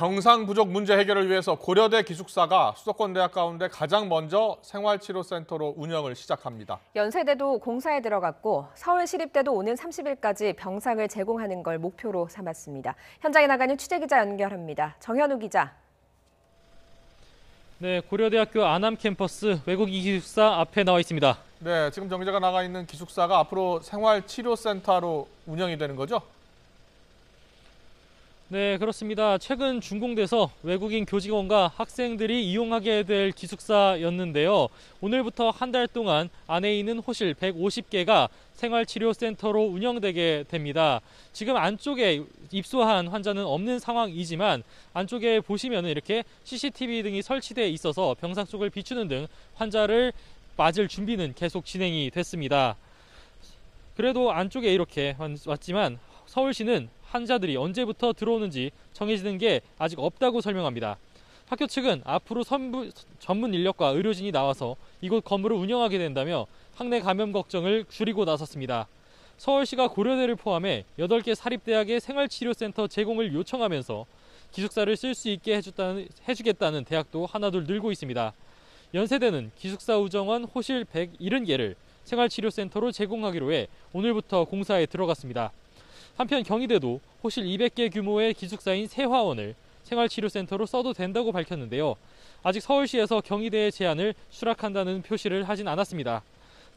병상 부족 문제 해결을 위해서 고려대 기숙사가 수도권 대학 가운데 가장 먼저 생활치료센터로 운영을 시작합니다. 연세대도 공사에 들어갔고 서울시립대도 오는 30일까지 병상을 제공하는 걸 목표로 삼았습니다. 현장에 나가는 취재기자 연결합니다. 정현우 기자. 네, 고려대학교 안암 캠퍼스 외국인 기숙사 앞에 나와 있습니다. 네, 지금 정기자가 나가 있는 기숙사가 앞으로 생활치료센터로 운영이 되는 거죠? 네, 그렇습니다. 최근 준공돼서 외국인 교직원과 학생들이 이용하게 될 기숙사였는데요. 오늘부터 한 달 동안 안에 있는 호실 150개가 생활치료센터로 운영되게 됩니다. 지금 안쪽에 입소한 환자는 없는 상황이지만 안쪽에 보시면 이렇게 CCTV 등이 설치되어 있어서 병상 속을 비추는 등 환자를 맞을 준비는 계속 진행이 됐습니다. 그래도 안쪽에 이렇게 왔지만 서울시는 환자들이 언제부터 들어오는지 정해지는 게 아직 없다고 설명합니다. 학교 측은 앞으로 전문 인력과 의료진이 나와서 이곳 건물을 운영하게 된다며 학내 감염 걱정을 줄이고 나섰습니다. 서울시가 고려대를 포함해 8개 사립대학의 생활치료센터 제공을 요청하면서 기숙사를 쓸 수 있게 해주겠다는 대학도 하나둘 늘고 있습니다. 연세대는 기숙사 우정원 호실 170개를 생활치료센터로 제공하기로 해 오늘부터 공사에 들어갔습니다. 한편 경희대도 호실 200개 규모의 기숙사인 세화원을 생활치료센터로 써도 된다고 밝혔는데요. 아직 서울시에서 경희대의 제안을 수락한다는 표시를 하진 않았습니다.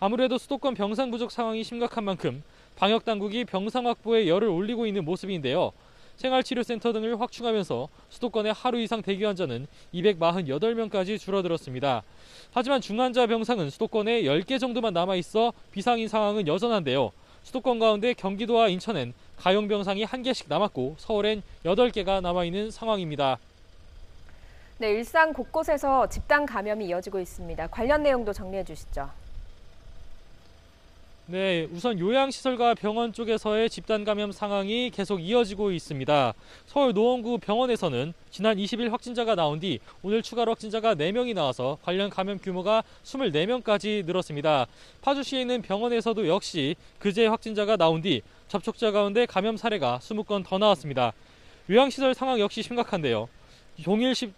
아무래도 수도권 병상 부족 상황이 심각한 만큼 방역당국이 병상 확보에 열을 올리고 있는 모습인데요. 생활치료센터 등을 확충하면서 수도권의 하루 이상 대기 환자는 248명까지 줄어들었습니다. 하지만 중환자 병상은 수도권에 10개 정도만 남아있어 비상인 상황은 여전한데요. 수도권 가운데 경기도와 인천엔 가용 병상이 1개씩 남았고 서울엔 8개가 남아있는 상황입니다. 네, 일상 곳곳에서 집단 감염이 이어지고 있습니다. 관련 내용도 정리해 주시죠. 네, 우선 요양시설과 병원 쪽에서의 집단 감염 상황이 계속 이어지고 있습니다. 서울 노원구 병원에서는 지난 20일 확진자가 나온 뒤 오늘 추가로 확진자가 4명이 나와서 관련 감염 규모가 24명까지 늘었습니다. 파주시에 있는 병원에서도 역시 그제 확진자가 나온 뒤 접촉자 가운데 감염 사례가 20건 더 나왔습니다. 요양시설 상황 역시 심각한데요.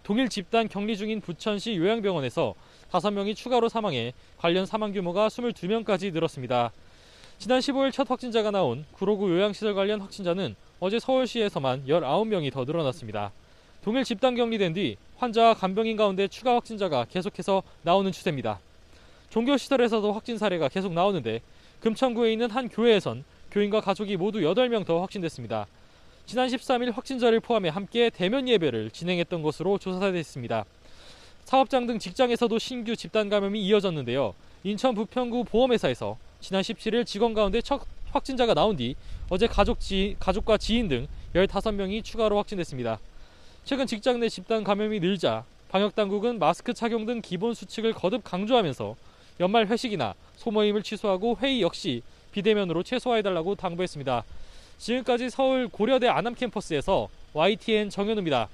동일 집단 격리 중인 부천시 요양병원에서 5명이 추가로 사망해 관련 사망 규모가 22명까지 늘었습니다. 지난 15일 첫 확진자가 나온 구로구 요양시설 관련 확진자는 어제 서울시에서만 19명이 더 늘어났습니다. 동일 집단 격리된 뒤 환자와 간병인 가운데 추가 확진자가 계속해서 나오는 추세입니다. 종교시설에서도 확진 사례가 계속 나오는데 금천구에 있는 한 교회에선 교인과 가족이 모두 8명 더 확진됐습니다. 지난 13일 확진자를 포함해 함께 대면 예배를 진행했던 것으로 조사됐습니다. 사업장 등 직장에서도 신규 집단 감염이 이어졌는데요. 인천 부평구 보험회사에서 지난 17일 직원 가운데 첫 확진자가 나온 뒤 어제 가족과 지인 등 15명이 추가로 확진됐습니다. 최근 직장 내 집단 감염이 늘자 방역당국은 마스크 착용 등 기본 수칙을 거듭 강조하면서 연말 회식이나 소모임을 취소하고 회의 역시 비대면으로 최소화해달라고 당부했습니다. 지금까지 서울 고려대 안암 캠퍼스에서 YTN 정현우입니다.